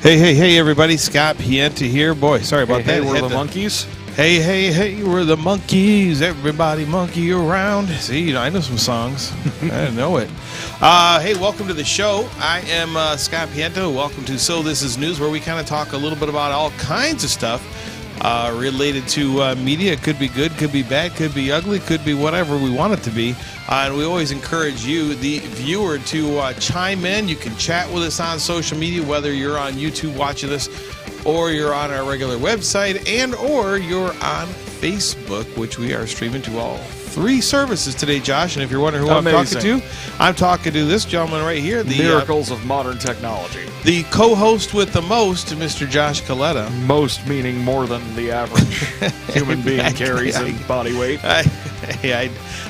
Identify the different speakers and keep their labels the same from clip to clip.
Speaker 1: Hey, everybody. Scott Pienta here. Boy, sorry about that.
Speaker 2: We're the monkeys.
Speaker 1: Hey, we're the monkeys. Everybody monkey around. See, I know some songs. I didn't know it. Hey, welcome to the show. I am Scott Pienta. Welcome to So This Is News, where we kind of talk a little bit about all kinds of stuff related to media. It could be good, could be bad, could be ugly, could be whatever we want it to be. And we always encourage you, the viewer, to chime in. You can chat with us on social media, whether you're on YouTube watching us or you're on our regular website and or you're on Facebook, which we are streaming to all three services today, Josh. And if you're wondering who
Speaker 2: Amazing.
Speaker 1: I'm talking to this gentleman right here. The
Speaker 2: miracles of modern technology.
Speaker 1: The co-host with the most, Mr. Josh Coletta.
Speaker 2: Most meaning more than the average human being carries in body weight.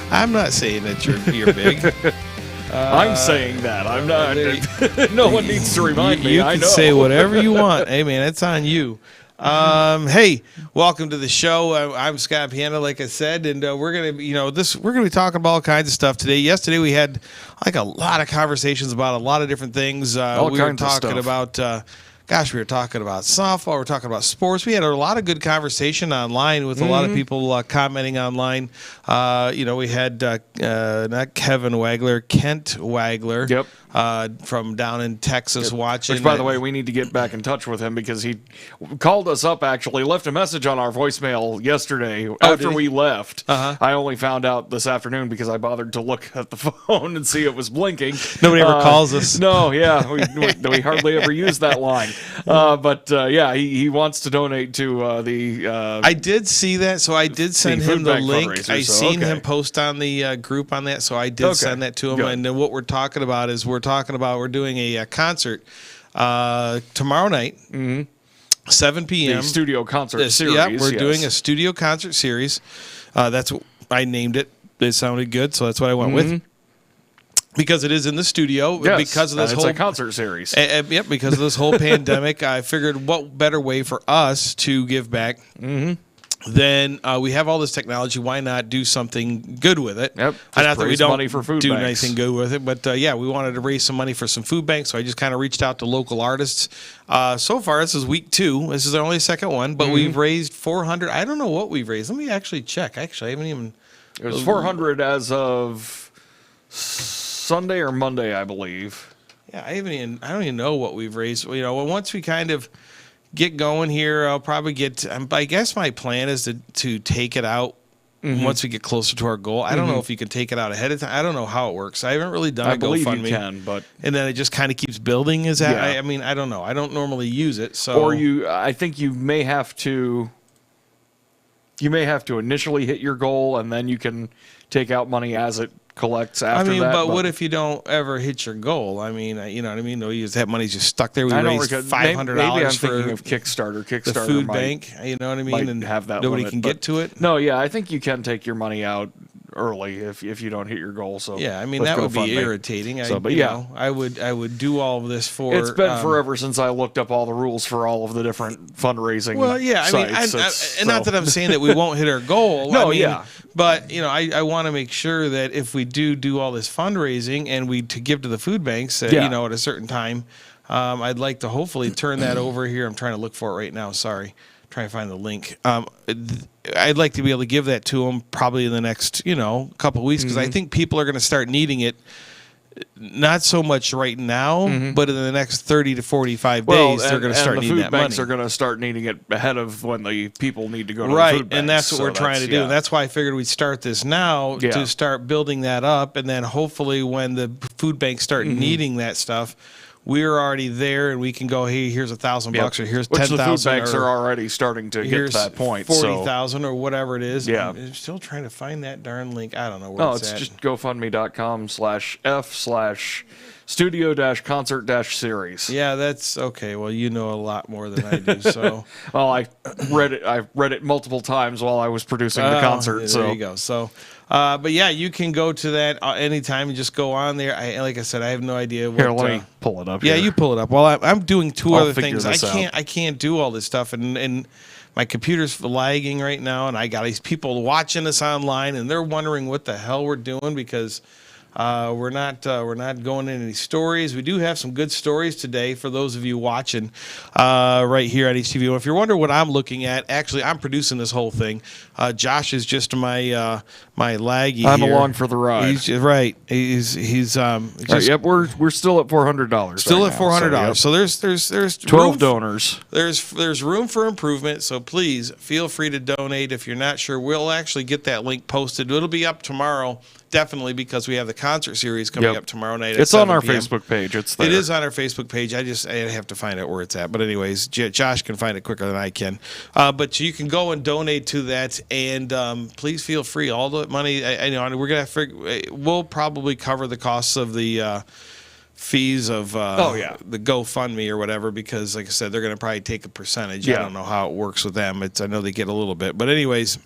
Speaker 1: I'm not saying that you're big.
Speaker 2: I'm saying that. I'm not. No one needs to remind me.
Speaker 1: You can say whatever you want. Hey, man, it's on you. Hey, welcome to the show. I'm Scott Pienta, like I said, and we're gonna be talking about all kinds of stuff today. Yesterday we had like a lot of conversations about a lot of different things. We were talking about softball. We're talking about sports. We had a lot of good conversation online with a lot of people commenting online. We had not Kevin Wagler, Kent Wagler.
Speaker 2: Yep.
Speaker 1: From down in Texas watching.
Speaker 2: Which, by the way, we need to get back in touch with him because he called us up, actually, left a message on our voicemail yesterday after we left. I only found out this afternoon because I bothered to look at the phone and see it was blinking.
Speaker 1: Nobody ever calls us.
Speaker 2: No, yeah. We hardly ever use that line. He wants to donate to the...
Speaker 1: I did see that, so I did send him the link. I seen him post on the group on that, so I did send that to him. Good. And then what we're talking about is we're doing a concert tomorrow night, 7 p.m.
Speaker 2: The studio concert series.
Speaker 1: Yeah, we're doing a studio concert series. That's what I named it. It sounded good, so that's what I went with. Because it is in the studio.
Speaker 2: Yes,
Speaker 1: because of this
Speaker 2: it's a concert series.
Speaker 1: Yep, because of this whole pandemic, I figured what better way for us to give back. Then we have all this technology. Why not do something good with it?
Speaker 2: Yep.
Speaker 1: Not that we don't
Speaker 2: money for food
Speaker 1: do
Speaker 2: banks.
Speaker 1: anything good with it, but we wanted to raise some money for some food banks. So I just kind of reached out to local artists. So far, this is week 2. This is our only second one, but we've raised $400. I don't know what we've raised. Let me actually check. Actually, I haven't even.
Speaker 2: It was $400 as of Sunday or Monday, I believe.
Speaker 1: Yeah, I don't even know what we've raised. Once we kind of get going here, I'll probably get. I guess my plan is to take it out once we get closer to our goal. I don't know if you can take it out ahead of time. I don't know how it works. I haven't really done a GoFundMe.
Speaker 2: I believe you can, but
Speaker 1: and then it just kind of keeps building. Is that? Yeah. I don't know. I don't normally use it. So
Speaker 2: I think you may have to. You may have to initially hit your goal, and then you can take out money as it collects after that.
Speaker 1: But what if you don't ever hit your goal? You know what I mean? No, that money's just stuck there. We raised $500
Speaker 2: maybe I'm
Speaker 1: for
Speaker 2: thinking of Kickstarter.
Speaker 1: The food bank, you know what I mean? And
Speaker 2: have that
Speaker 1: nobody
Speaker 2: limit,
Speaker 1: can get to it.
Speaker 2: No, yeah, I think you can take your money out early if you don't hit your goal. So
Speaker 1: yeah, that would be irritating. I would do all of this for.
Speaker 2: It's been forever since I looked up all the rules for all of the different fundraising.
Speaker 1: Well, yeah,
Speaker 2: sites.
Speaker 1: Not that I'm saying that we won't hit our goal.
Speaker 2: No,
Speaker 1: but I want to make sure that if we do all this fundraising and we to give to the food banks, at a certain time, I'd like to hopefully turn that over here. I'm trying to look for it right now. Sorry. Trying to find the link. I'd like to be able to give that to them probably in the next, couple of weeks because I think people are going to start needing it. Not so much right now, but in the next 30 to 45 days, they're going to start needing that money.
Speaker 2: The food banks are going to start needing it ahead of when the people need to go to
Speaker 1: the
Speaker 2: food banks.
Speaker 1: And that's what we're trying to do. And that's why I figured we'd start this now to start building that up. And then hopefully when the food banks start needing that stuff, we're already there, and we can go. Hey, here's $1,000, or here's 10,000.
Speaker 2: Which the food banks are already starting to get to that point.
Speaker 1: 40,000 or whatever it is.
Speaker 2: Yeah,
Speaker 1: I'm still trying to find that darn link. I don't know where it's at.
Speaker 2: No, it's just GoFundMe.com/F/studio-concert-series.
Speaker 1: Yeah, that's okay. Well, you know a lot more than I do. So,
Speaker 2: well, I read it multiple times while I was producing the concert.
Speaker 1: There you go. So. But yeah, you can go to that anytime and just go on there. Like I said, I have no idea.
Speaker 2: Let me pull it up.
Speaker 1: Yeah, you pull it up. Well, I'm doing two other things.
Speaker 2: I
Speaker 1: can't do all this stuff, and my computer's lagging right now, and I got these people watching us online, and they're wondering what the hell we're doing because We're not going into any stories. We do have some good stories today for those of you watching right here at htv1. If you're wondering what I'm looking at, actually, I'm producing this whole thing. Josh is just my laggy.
Speaker 2: I'm
Speaker 1: here.
Speaker 2: along for the ride.
Speaker 1: He's right. He's just,
Speaker 2: yep. We're still at $400.
Speaker 1: still
Speaker 2: right
Speaker 1: at $400.
Speaker 2: now,
Speaker 1: So there's
Speaker 2: 12 donors.
Speaker 1: There's room for improvement. So please feel free to donate. If you're not sure, we'll actually get that link posted. It'll be up tomorrow. Definitely, because we have the concert series coming up tomorrow night. At
Speaker 2: it's on
Speaker 1: 7
Speaker 2: our
Speaker 1: p.m.
Speaker 2: Facebook page. It's there.
Speaker 1: It is on our Facebook page. I have to find out where it's at. But anyways, Josh can find it quicker than I can. But you can go and donate to that, and please feel free. All the money, I know we're gonna we'll probably cover the costs of the fees of the GoFundMe or whatever, because like I said, they're gonna probably take a percentage. I don't know how it works with them. I know they get a little bit, but anyways.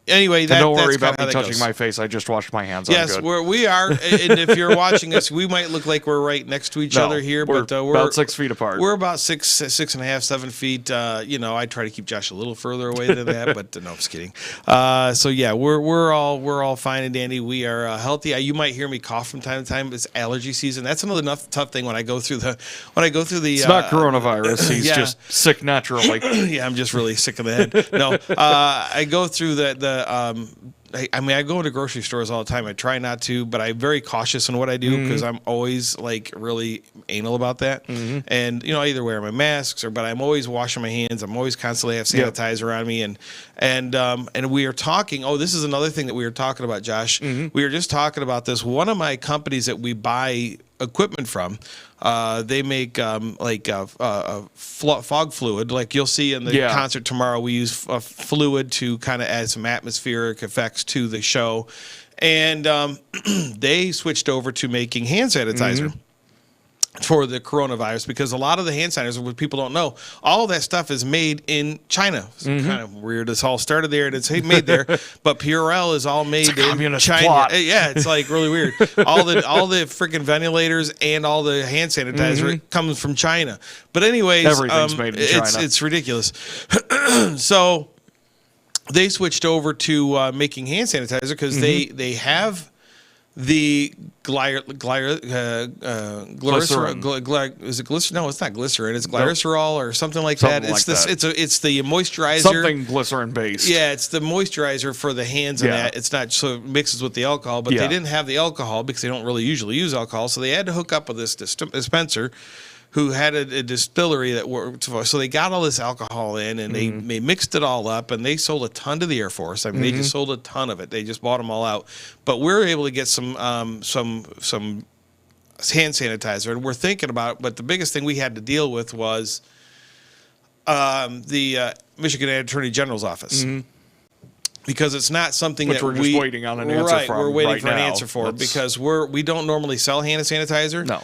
Speaker 1: Anyway,
Speaker 2: don't worry about me touching my face. I just washed my hands.
Speaker 1: Yes, we are. And if you're watching us, we might look like we're right next to each other here, but we're
Speaker 2: about 6 feet apart.
Speaker 1: We're about 6.5, 7 feet. I try to keep Josh a little further away than that, but no, I'm just kidding. So yeah, we're all fine and dandy. We are healthy. You might hear me cough from time to time. It's allergy season. That's another tough thing when I go through the. It's
Speaker 2: not coronavirus. He's just sick naturally.
Speaker 1: Yeah, I'm just really sick of the head. No, I go through I go into grocery stores all the time. I try not to, but I'm very cautious in what I do because I'm always like really anal about that. And I either wear my masks but I'm always washing my hands. I'm always constantly have sanitizer on me. And we are talking. Oh, this is another thing that we were talking about, Josh. We were just talking about this. One of my companies that we buy equipment from, they make fog fluid. Like you'll see in the concert tomorrow, we use fluid to kind of add some atmospheric effects to the show. And they switched over to making hand sanitizer for the coronavirus, because a lot of the hand sanitizer, what people don't know, all of that stuff is made in China. It's kind of weird. It's all started there and it's made there, but Purell is all made in China.
Speaker 2: Plot.
Speaker 1: Yeah, it's like really weird. All the freaking ventilators and all the hand sanitizer comes from China. But anyways,
Speaker 2: everything's made in China.
Speaker 1: It's ridiculous. So they switched over to making hand sanitizer because they have the glycerol. Is it glycerin? No, it's not glycerin. It's glycerol or something like that. It's it's the moisturizer.
Speaker 2: Something glycerin based.
Speaker 1: Yeah, it's the moisturizer for the hands and that. It's not so it mixes with the alcohol, but they didn't have the alcohol because they don't really usually use alcohol, so they had to hook up with this dispenser who had a distillery that worked. So they got all this alcohol in, and they mixed it all up, and they sold a ton to the Air Force. I mean, they just sold a ton of it. They just bought them all out. But we're able to get some hand sanitizer, and we're thinking about. But the biggest thing we had to deal with was the Michigan Attorney General's office. Because it's not something
Speaker 2: which
Speaker 1: that
Speaker 2: we're just waiting on an answer from.
Speaker 1: We're waiting for an answer for because we don't normally sell hand sanitizer.
Speaker 2: No.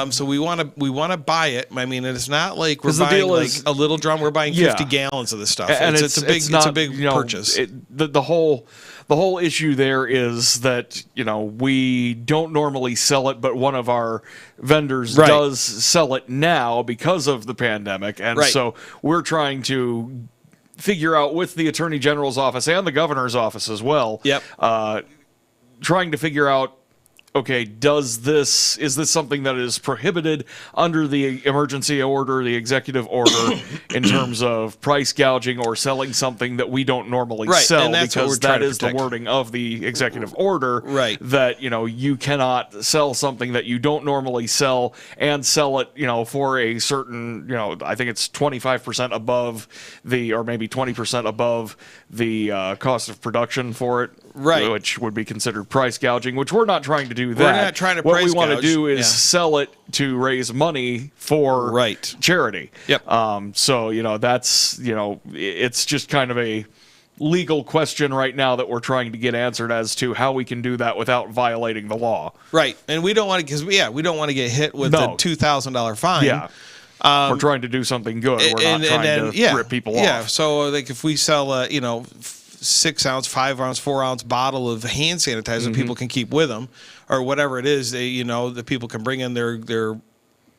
Speaker 1: So we want to buy it. I mean, it's not like we're buying like a little drum. We're buying 50 gallons of this stuff. And it's a big purchase.
Speaker 2: The whole issue there is that we don't normally sell it, but one of our vendors does sell it now because of the pandemic, and so we're trying to figure out with the Attorney General's office and the Governor's office as well. Trying to figure out, okay, is this something that is prohibited under the emergency order, the executive order, in terms of price gouging or selling something that we don't normally sell, because that is the wording of the executive order, that you cannot sell something that you don't normally sell and sell it for a certain I think it's 25% above or maybe 20% above the cost of production for it, which would be considered price gouging, which we're not trying to do. We're
Speaker 1: not trying to
Speaker 2: what
Speaker 1: price
Speaker 2: we want
Speaker 1: gouge.
Speaker 2: to do is sell it to raise money for charity. So that's it's just kind of a legal question right now that we're trying to get answered as to how we can do that without violating the law.
Speaker 1: And we don't want to we don't want to get hit with a $2,000 fine.
Speaker 2: We're trying to do something good. We're not trying to rip people off.
Speaker 1: So like if we sell 6 ounce, 5 ounce, 4 ounce bottle of hand sanitizer people can keep with them, or whatever it is, the people can bring in their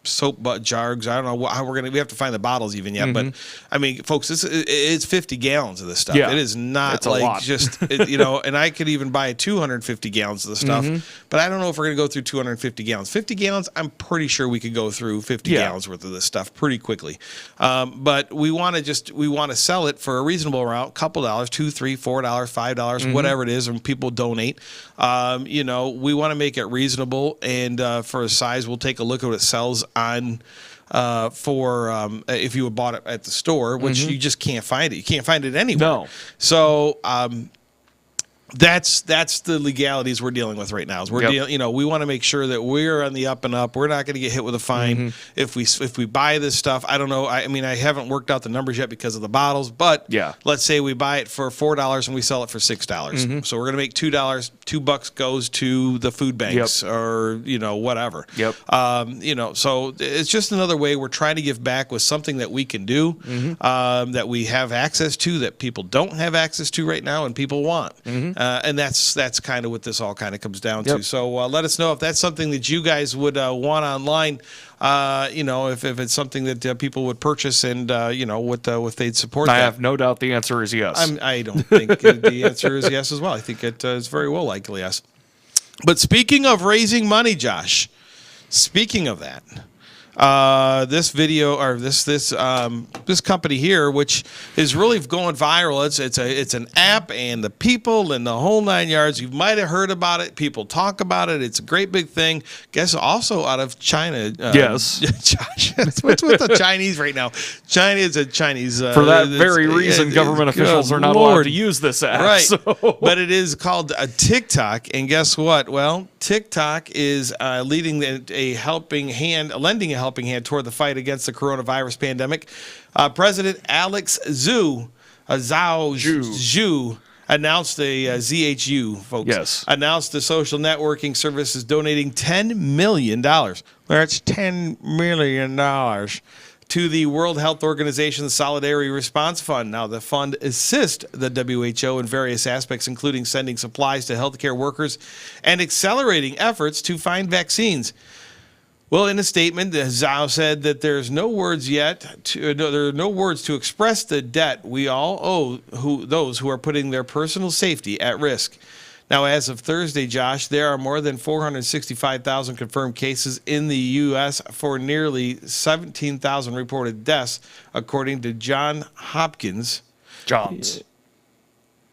Speaker 1: soap jars. I don't know how we have to find the bottles even yet. But I mean, folks, it's 50 gallons of this stuff.
Speaker 2: Yeah.
Speaker 1: It is not
Speaker 2: It's a
Speaker 1: like
Speaker 2: lot.
Speaker 1: just, and I could even buy 250 gallons of the stuff, but I don't know if we're going to go through 250 gallons. 50 gallons, I'm pretty sure we could go through 50 gallons worth of this stuff pretty quickly. But we want to sell it for a reasonable amount, couple dollars, $2, $3, $4, $5, whatever it is, and people donate. We want to make it reasonable, and for a size, we'll take a look at what it sells on if you bought it at the store, which you just can't find it. You can't find it anywhere.
Speaker 2: No.
Speaker 1: So that's the legalities we're dealing with right now. Is we want to make sure that we're on the up and up. We're not going to get hit with a fine if we buy this stuff. I don't know. I mean, I haven't worked out the numbers yet because of the bottles, but let's say we buy it for $4 and we sell it for $6. So we're going to make $2. $2 goes to the food banks or whatever. So it's just another way we're trying to give back with something that we can do, that we have access to, that people don't have access to right now and people want. And that's kind of what this all kind of comes down to. So let us know if that's something that you guys would want online. If it's something that people would purchase and what they'd support.
Speaker 2: I have no doubt the answer is yes.
Speaker 1: I don't think the answer is yes as well. I think it is very well likely yes. But speaking of raising money, Josh. Speaking of that. This video or this company here, which is really going viral. It's an app and the people and the whole 9 yards. You might have heard about it. People talk about it. It's a great big thing. Guess also out of China.
Speaker 2: Yes,
Speaker 1: Josh. What's with the Chinese right now? China is a Chinese.
Speaker 2: For that very reason, government officials are not allowed to use this app.
Speaker 1: Right,
Speaker 2: so.
Speaker 1: But it is called a TikTok, and guess what? Well, TikTok is lending a helping hand toward the fight against the coronavirus pandemic. President Alex Zhou announced announced the social networking service is donating $10 million. That's $10 million to the World Health Organization's Solidarity Response Fund. Now, the fund assists the WHO in various aspects, including sending supplies to healthcare workers and accelerating efforts to find vaccines. Well, in a statement, Zhao said that there are no words to express the debt we all owe those who are putting their personal safety at risk. Now, as of Thursday, Josh, there are more than 465,000 confirmed cases in the U.S. for nearly 17,000 reported deaths, according to Johns Hopkins.
Speaker 2: Johns.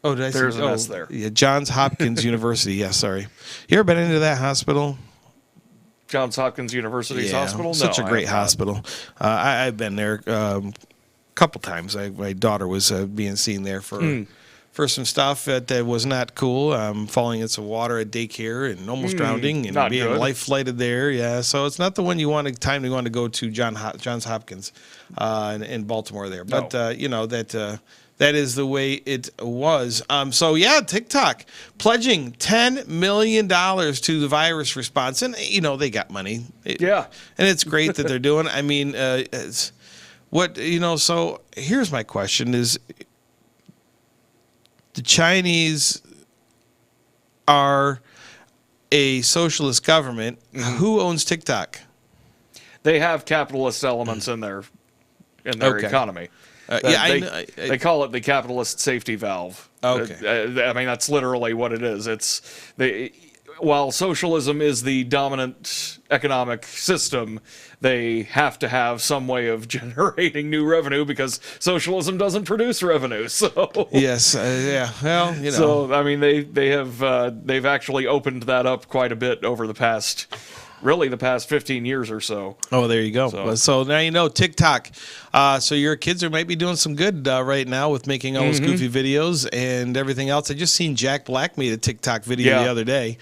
Speaker 1: Oh, did I say?
Speaker 2: There's an S there.
Speaker 1: Yeah, Johns Hopkins University. Yeah, sorry. You ever been into that hospital?
Speaker 2: Johns Hopkins University's hospital?
Speaker 1: Such a great hospital. I've been there a couple times. My daughter was being seen there for some stuff that was not cool, falling into water at daycare and almost drowning and being life flighted there. Yeah, so it's not the one you want to go to Johns Hopkins in Baltimore there. But, that is the way it was. TikTok pledging $10 million to the virus response. And, they got money. And it's great that they're doing it. I mean, so here's my question is, the Chinese are a socialist government. Who owns TikTok?
Speaker 2: They have capitalist elements in their economy. They call it the capitalist safety valve.
Speaker 1: Okay.
Speaker 2: I mean, that's literally what it is. While socialism is the dominant economic system, they have to have some way of generating new revenue because socialism doesn't produce revenue. So
Speaker 1: yes, well,
Speaker 2: So I mean, they've actually opened that up quite a bit over the past 15 years or so.
Speaker 1: Oh, there you go. So now TikTok. So your kids might be doing some good right now with making all those goofy videos and everything else. I just seen Jack Black made a TikTok video the other day.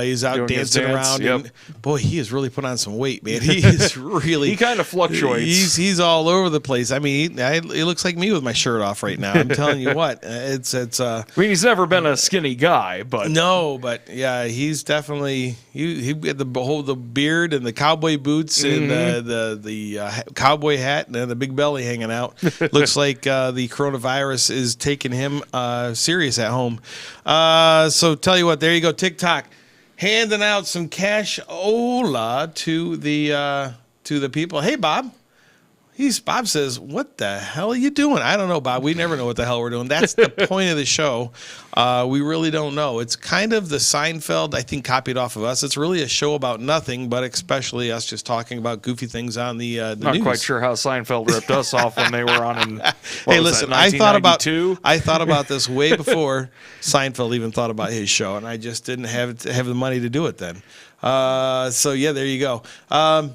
Speaker 1: He's out doing dancing around. And, boy, he has really put on some weight, man. He is really...
Speaker 2: he kind of fluctuates.
Speaker 1: He's all over the place. I mean, he looks like me with my shirt off right now. I'm telling you what. It's.
Speaker 2: I mean, he's never been a skinny guy, but...
Speaker 1: No, but yeah, he's definitely... He had the beard and the cowboy boots and the cowboy hat and then the big belly hanging out. Looks like the coronavirus is taking him serious at home. So tell you what, there you go, TikTok. Handing out some cashola to the to the people, hey, Bob. Bob says, what the hell are you doing? I don't know, Bob. We never know what the hell we're doing. That's the point of the show. We really don't know. It's kind of the Seinfeld, I think, copied off of us. It's really a show about nothing, but especially us just talking about goofy things on the news.
Speaker 2: Not quite sure how Seinfeld ripped us off when they were on in,
Speaker 1: hey, listen, I thought about this way before Seinfeld even thought about his show, and I just didn't have the money to do it then. So, yeah, there you go.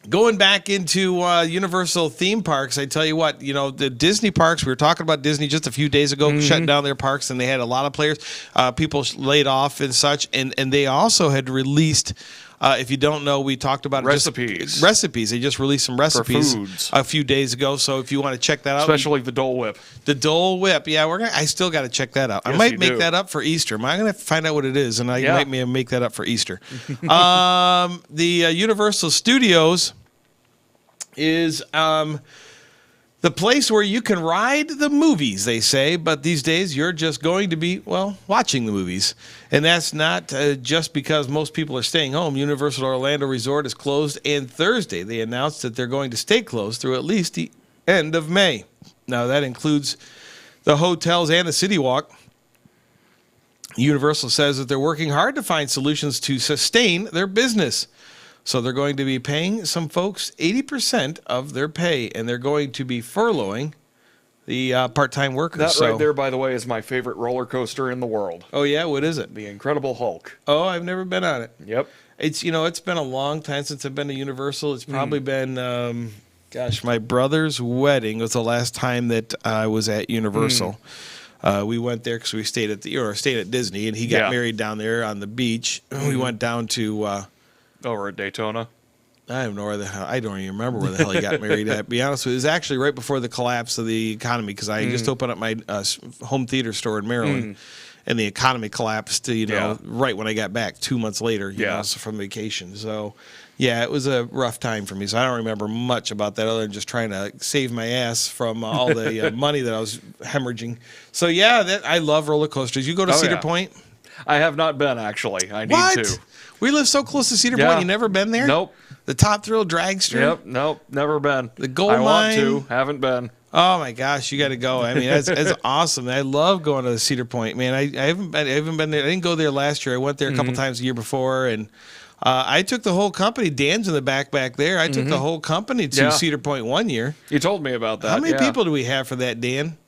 Speaker 1: Going back into Universal theme parks, I tell you what, the Disney parks, we were talking about Disney just a few days ago, shutting down their parks, and they had a lot of players, people laid off and such, and they also had released, if you don't know, we talked about
Speaker 2: recipes.
Speaker 1: Recipes. They just released some recipes
Speaker 2: for foods
Speaker 1: a few days ago, so if you want to check that out.
Speaker 2: Especially the Dole Whip. The
Speaker 1: Dole Whip, yeah, I still got to check that out. Yes, I might make that up for Easter. I'm going to find out what it is, and I might make that up for Easter. The Universal Studios is the place where you can ride the movies, they say, but these days you're just going to be, watching the movies. And that's not just because most people are staying home. Universal Orlando Resort is closed, and Thursday they announced that they're going to stay closed through at least the end of May. Now, that includes the hotels and the City Walk. Universal says that they're working hard to find solutions to sustain their business. So they're going to be paying some folks 80% of their pay, and they're going to be furloughing the part-time workers.
Speaker 2: That right there, by the way, is my favorite roller coaster in the world.
Speaker 1: Oh, yeah? What is it?
Speaker 2: The Incredible Hulk.
Speaker 1: Oh, I've never been on it.
Speaker 2: Yep.
Speaker 1: It's it's been a long time since I've been to Universal. It's probably been, my brother's wedding was the last time that I was at Universal. We went there because we stayed at Disney, and he got married down there on the beach. We went down to...
Speaker 2: over at Daytona.
Speaker 1: I don't know where the hell. I don't even remember where the hell he got married at. To be honest with you, it was actually right before the collapse of the economy because I just opened up my home theater store in Maryland, and the economy collapsed. Right when I got back 2 months later. From vacation. So, yeah, it was a rough time for me. So I don't remember much about that other than just trying to save my ass from all the money that I was hemorrhaging. So yeah, I love roller coasters. You go to Cedar Point?
Speaker 2: I have not been actually. I need to.
Speaker 1: We live so close to Cedar Point. You never been there?
Speaker 2: Nope.
Speaker 1: The Top Thrill Dragster?
Speaker 2: Yep. Nope. Never been.
Speaker 1: The Gold Mine?
Speaker 2: I want to. Haven't been.
Speaker 1: Oh my gosh, you got to go. I mean, that's awesome. I love going to Cedar Point, man. I haven't been there. I didn't go there last year. I went there a couple times the year before, and I took the whole company. Dan's in the back there. I took the whole company to Cedar Point one year.
Speaker 2: You told me about that.
Speaker 1: How many people do we have for that, Dan?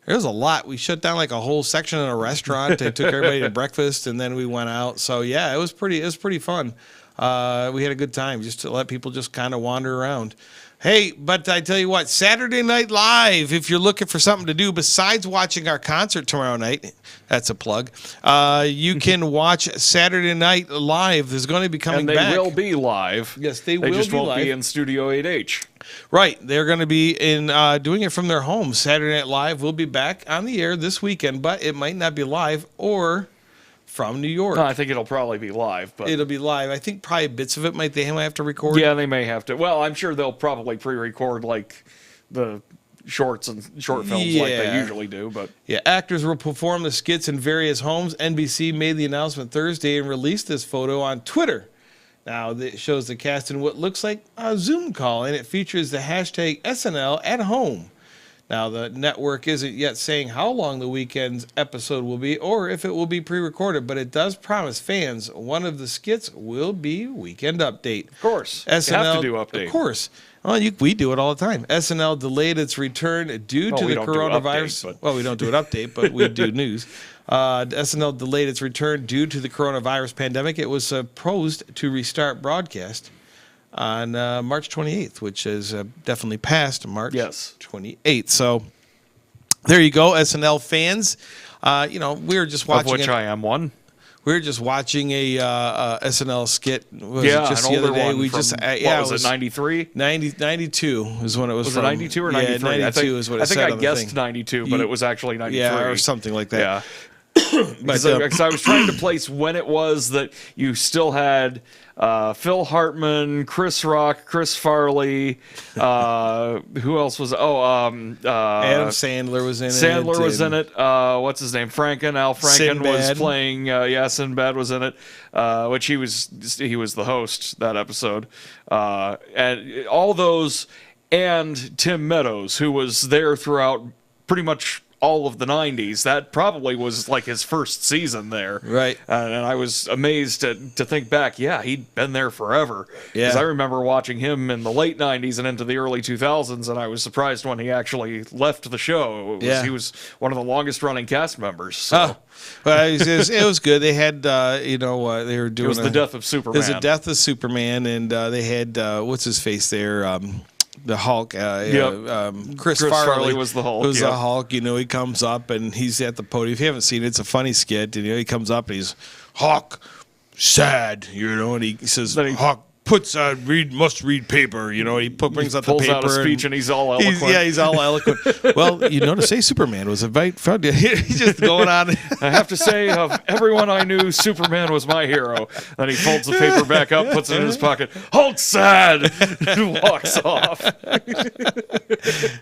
Speaker 1: There's a lot. We shut down like a whole section in a restaurant. They took everybody to breakfast, and then we went out. So yeah, it was pretty fun. We had a good time just to let people just kind of wander around. Hey, but I tell you what, Saturday Night Live, if you're looking for something to do besides watching our concert tomorrow night, that's a plug, you can watch Saturday Night Live. There's going to be coming back.
Speaker 2: And they will be live.
Speaker 1: Yes, they will be live.
Speaker 2: They just won't be in Studio 8H.
Speaker 1: Right. They're going to be in doing it from their homes. Saturday Night Live will be back on the air this weekend, but it might not be live or from New York.
Speaker 2: No, I think it'll probably be live. But
Speaker 1: it'll be might. I think probably bits of it they might have to record.
Speaker 2: Yeah, they may have to. Well, I'm sure they'll probably pre-record like the shorts and short films like they usually do. But
Speaker 1: yeah, actors will perform the skits in various homes. NBC made the announcement Thursday and released this photo on Twitter. Now, it shows the cast in what looks like a Zoom call, and it features the hashtag SNL at home. Now, the network isn't yet saying how long the weekend's episode will be or if it will be pre-recorded, but it does promise fans one of the skits will be Weekend Update.
Speaker 2: Of course.
Speaker 1: SNL,
Speaker 2: you have to do update.
Speaker 1: Of course. Well, we do it all the time. SNL delayed its return due to the coronavirus. Well, we don't do an update, but we do news. SNL delayed its return due to the coronavirus pandemic. It was supposed to restart broadcast on March 28th, which is definitely past March 28th. So there you go, SNL fans. We were just watching.
Speaker 2: Of which I am one.
Speaker 1: We were just watching a SNL skit.
Speaker 2: Was it just an older one. Was it 93?
Speaker 1: 92 is when it was from.
Speaker 2: Was it 92 or 93?
Speaker 1: Yeah, 92 is what it said on the thing.
Speaker 2: I guessed 92, but it was actually 93.
Speaker 1: Yeah, or something like that.
Speaker 2: Yeah. Because I was trying to place when it was that you still had Phil Hartman, Chris Rock, Chris Farley, who else was? Adam
Speaker 1: Sandler was in it.
Speaker 2: Sandler was in it. What's his name? Al Franken was playing. Sinbad was in it, which he was the host that episode, and all those, and Tim Meadows, who was there throughout pretty much all of the 90s. That probably was like his first season there.
Speaker 1: Right.
Speaker 2: And I was amazed to think back. Yeah, he'd been there forever.
Speaker 1: Yeah.
Speaker 2: Because I remember watching him in the late 90s and into the early 2000s, and I was surprised when he actually left the show. He was one of the longest running cast members. So.
Speaker 1: Well, it was good. They had, they were doing.
Speaker 2: It was the death of Superman.
Speaker 1: It was the death of Superman, and they had, what's his face there? The Hulk, Chris Farley
Speaker 2: was the Hulk.
Speaker 1: It was the Hulk. He comes up and he's at the podium. If you haven't seen it, it's a funny skit. And he comes up and he's Hulk, sad. And he says Hulk must read paper. He brings out the paper.
Speaker 2: Pulls out a speech and he's all eloquent.
Speaker 1: He's all eloquent. Well, to say Superman was he's just going on.
Speaker 2: I have to say, of everyone I knew, Superman was my hero. Then he folds the paper back up, puts it in his pocket. Hulk's sad, and walks off.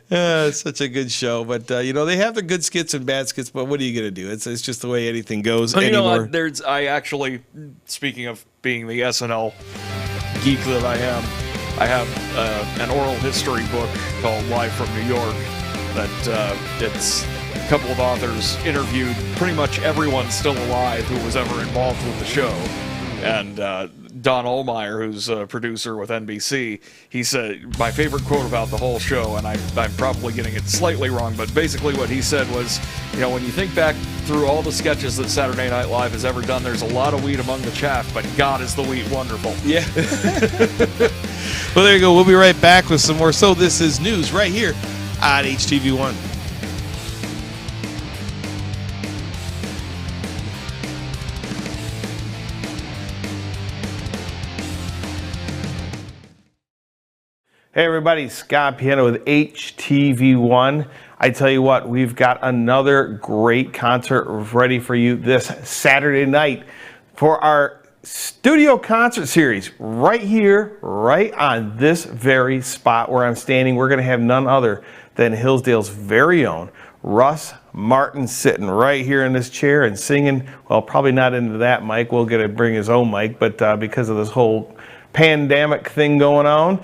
Speaker 1: It's such a good show, but they have the good skits and bad skits. But what are you going to do? It's just the way anything goes anymore.
Speaker 2: I actually, speaking of being the SNL geek that I am, I have an oral history book called Live from New York that it's a couple of authors interviewed pretty much everyone still alive who was ever involved with the show. And Don Ohlmeyer, who's a producer with NBC, he said, my favorite quote about the whole show, and I'm probably getting it slightly wrong, but basically what he said was, when you think back through all the sketches that Saturday Night Live has ever done, there's a lot of wheat among the chaff, but God is the wheat wonderful.
Speaker 1: Yeah. Well, there you go. We'll be right back with some more So This Is News right here on HTV1. Hey everybody, Scott Piano with HTV1. I tell you what, we've got another great concert ready for you this Saturday night for our studio concert series right here, right on this very spot where I'm standing. We're going to have none other than Hillsdale's very own Russ Martin sitting right here in this chair and singing. Well, probably not into that mic. We'll get to bring his own mic, but because of this whole pandemic thing going on,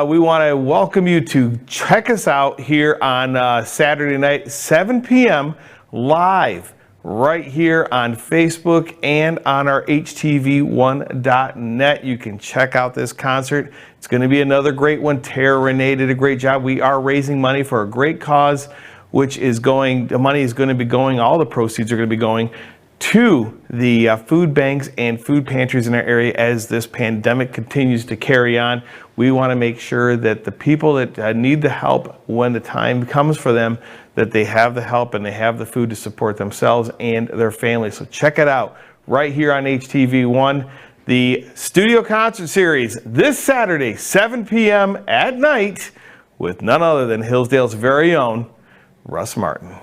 Speaker 1: we want to welcome you to check us out here on Saturday night, 7 p.m. live right here on Facebook and on our htv1.net. You can check out this concert. It's going to be another great one. Tara Renee did a great job. We are raising money for a great cause, which is the money is going to be going, all the proceeds are going to be going to the food banks and food pantries in our area as this pandemic continues to carry on. We want to make sure that the people that need the help when the time comes for them, that they have the help and they have the food to support themselves and their families. So check it out right here on HTV1. The studio concert series this Saturday, 7 p.m. at night with none other than Hillsdale's very own Russ Martin.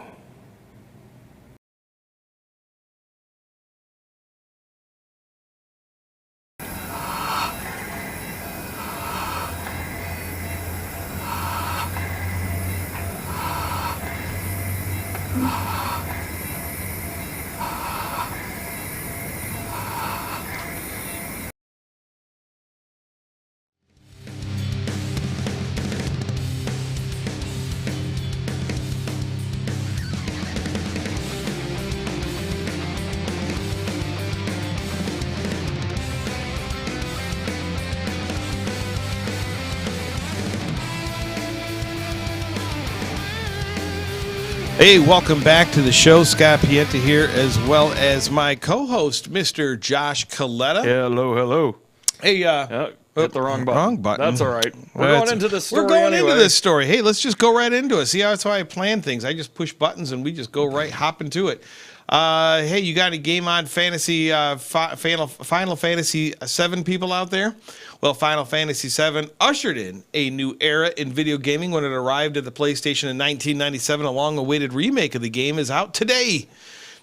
Speaker 1: Hey, welcome back to the show. Scott Pienta here, as well as my co-host, Mr. Josh Coletta.
Speaker 2: Hello, hello.
Speaker 1: Hey,
Speaker 2: hit the wrong button.
Speaker 1: Wrong button.
Speaker 2: That's all right. We're going into this story.
Speaker 1: We're going into this story. Hey, let's just go right into it. See, that's how I plan things. I just push buttons and we just go hop into it. Hey, you got a game on fantasy, Final Fantasy 7 people out there? Well, Final Fantasy 7 ushered in a new era in video gaming when it arrived at the PlayStation in 1997. A long-awaited remake of the game is out today.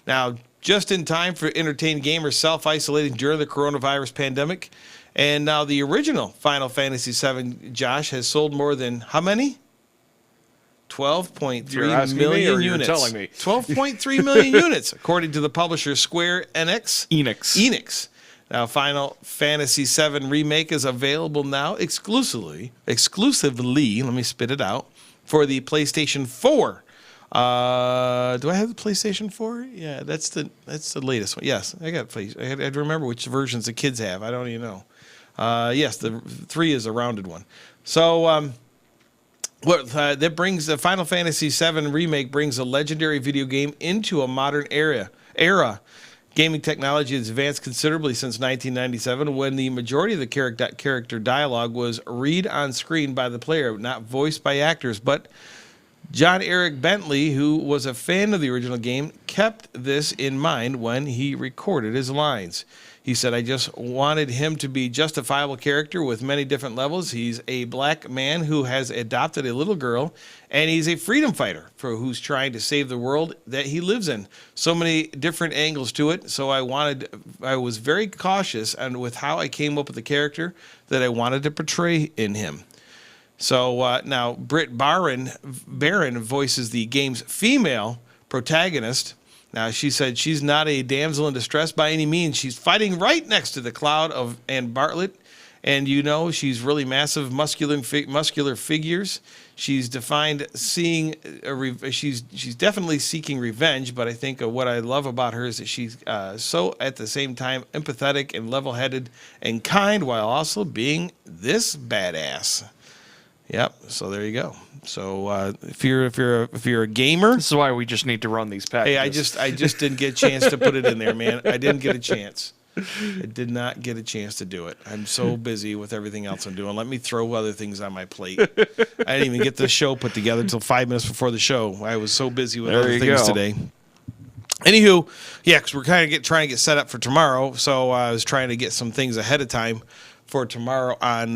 Speaker 1: Now, just in time for entertained gamers self-isolating during the coronavirus pandemic. And now the original Final Fantasy VII, Josh, has sold more than how many? 12.3 million units.
Speaker 2: You're telling me.
Speaker 1: 12.3 million units, according to the publisher Square Enix. Now, Final Fantasy VII Remake is available now exclusively, let me spit it out, for the PlayStation 4. Do I have the PlayStation 4? Yeah, that's the latest one. Yes, I got PlayStation. I had to remember which versions the kids have. I don't even know. Yes, the 3 is a rounded one. So, that brings the Final Fantasy VII Remake brings a legendary video game into a modern era. Gaming technology has advanced considerably since 1997, when the majority of the character dialogue was read on screen by the player, not voiced by actors. But John Eric Bentley, who was a fan of the original game, kept this in mind when he recorded his lines. He said, "I just wanted him to be a justifiable character with many different levels. He's a black man who has adopted a little girl, and he's a freedom fighter who's trying to save the world that he lives in. So many different angles to it. So I was very cautious with how I came up with the character that I wanted to portray in him." So now Britt Barron voices the game's female protagonist. Now, she said she's not a damsel in distress by any means. She's fighting right next to the Cloud and Bartlett. And she's really massive, muscular figures. She's she's definitely seeking revenge. But I think what I love about her is that she's so at the same time empathetic and level-headed and kind, while also being this badass. Yep. So there you go. So if you're a gamer,
Speaker 2: this is why we just need to run these packages.
Speaker 1: Hey, I just didn't get a chance to put it in there, man. I didn't get a chance. I did not get a chance to do it. I'm so busy with everything else I'm doing. Let me throw other things on my plate. I didn't even get the show put together until 5 minutes before the show. I was so busy with other things today. Anywho, yeah, because we're kind of trying to get set up for tomorrow. So I was trying to get some things ahead of time for tomorrow on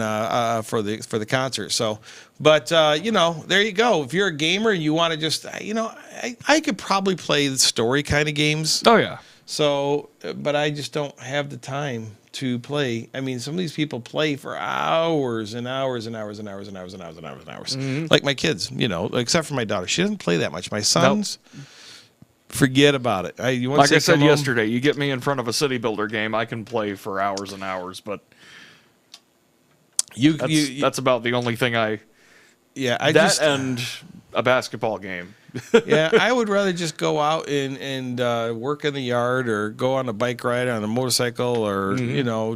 Speaker 1: for the concert. So, but there you go. If you're a gamer and you want to just, I could probably play the story kind of games.
Speaker 2: Oh yeah.
Speaker 1: So, but I just don't have the time to play. I mean, some of these people play for hours and hours and hours and hours and hours and hours and hours and hours. Mm-hmm. Like my kids, except for my daughter, she doesn't play that much. My sons. Nope. Forget about it.
Speaker 2: Like I said yesterday, you get me in front of a city builder game, I can play for hours and hours, but that's about the only thing and a basketball game.
Speaker 1: Yeah, I would rather just go out and work in the yard, or go on a bike ride on a motorcycle, or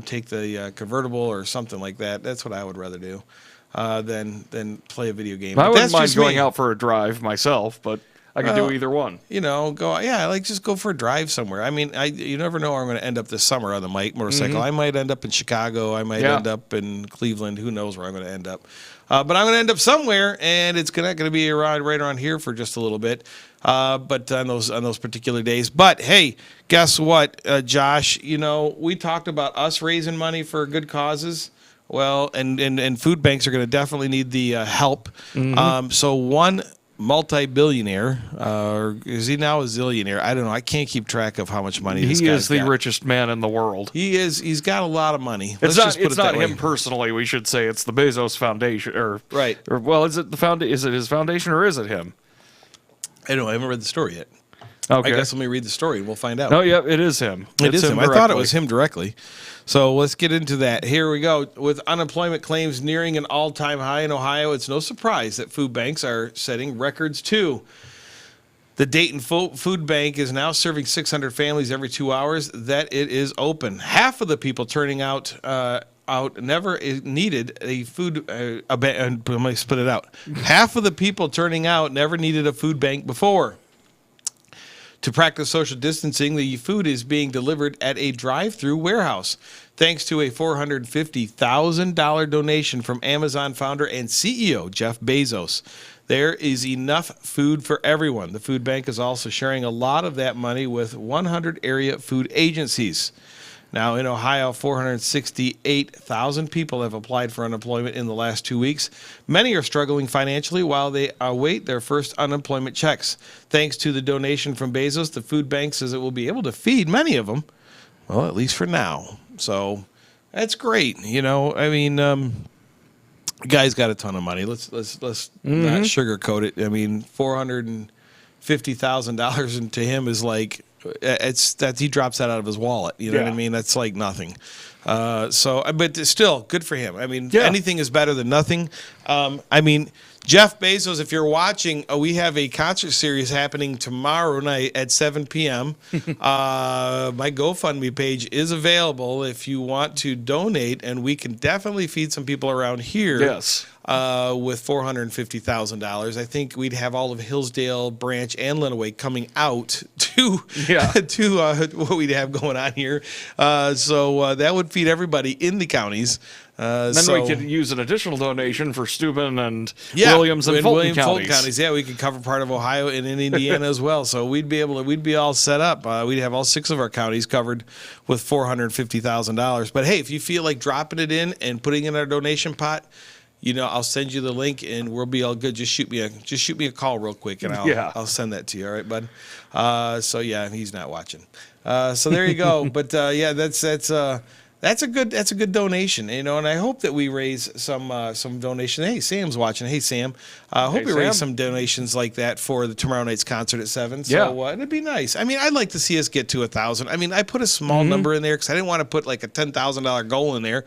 Speaker 1: take the convertible or something like that. That's what I would rather do than play a video game.
Speaker 2: I wouldn't mind going out for a drive myself, but I could do either one.
Speaker 1: Just go for a drive somewhere. I mean, you never know where I'm going to end up this summer on the motorcycle. Mm-hmm. I might end up in Chicago. I might end up in Cleveland. Who knows where I'm going to end up? But I'm going to end up somewhere, and it's not going to be right around here for just a little bit. But on those particular days. But hey, guess what, Josh? We talked about us raising money for good causes. Well, and food banks are going to definitely need the help. Mm-hmm. So one multi-billionaire, or is he now a zillionaire? I don't know. I can't keep track of how much money this guy's got. He is
Speaker 2: the richest man in the world.
Speaker 1: He is. He's got a lot of money.
Speaker 2: It's not him personally. We should say it's the Bezos Foundation,
Speaker 1: right?
Speaker 2: Or well, is it Is it his foundation, or is it him?
Speaker 1: I don't know. I haven't read the story yet.
Speaker 2: Okay.
Speaker 1: I guess let me read the story and we'll find out.
Speaker 2: No, yeah, it is him.
Speaker 1: It is him. I thought it was him directly. So let's get into that. Here we go. With unemployment claims nearing an all-time high in Ohio, it's no surprise that food banks are setting records too. The Dayton Food Bank is now serving 600 families every 2 hours that it is open. Half of the people turning out never needed a food. Let me split it out. Half of the people turning out never needed a food bank before. To practice social distancing, the food is being delivered at a drive-through warehouse, thanks to a $450,000 donation from Amazon founder and CEO Jeff Bezos. There is enough food for everyone. The food bank is also sharing a lot of that money with 100 area food agencies. Now, in Ohio, 468,000 people have applied for unemployment in the last 2 weeks. Many are struggling financially while they await their first unemployment checks. Thanks to the donation from Bezos, the food bank says it will be able to feed many of them, well, at least for now. So that's great. The guy's got a ton of money. Let's not sugarcoat it. I mean, $450,000 to him is like, he drops that out of his wallet. You know what I mean? That's like nothing. But still, good for him. I mean, anything is better than nothing. Jeff Bezos, if you're watching, we have a concert series happening tomorrow night at 7 p.m. My GoFundMe page is available if you want to donate, and we can definitely feed some people around here.
Speaker 2: Yes.
Speaker 1: With $450,000. I think we'd have all of Hillsdale, Branch, and Lenawee coming out to what we'd have going on here. So that would feed everybody in the counties.
Speaker 2: Then we could use an additional donation for Steuben and Williams and Fulton counties.
Speaker 1: Yeah, we could cover part of Ohio and in Indiana as well. So we'd be all set up. We'd have all 6 of our counties covered with $450,000. But hey, if you feel like dropping it in and putting it in our donation pot, I'll send you the link and we'll be all good. Just shoot me a call real quick and I'll send that to you. All right, bud. He's not watching. So there you go. But that's a good donation, and I hope that we raise some donation. Hey, Sam's watching. Hey, Sam. I hope we raise some donations like that for the tomorrow night's concert at 7. So it'd be nice. I mean, I'd like to see us get to 1,000. I mean, I put a small number in there because I didn't want to put like a $10,000 goal in there,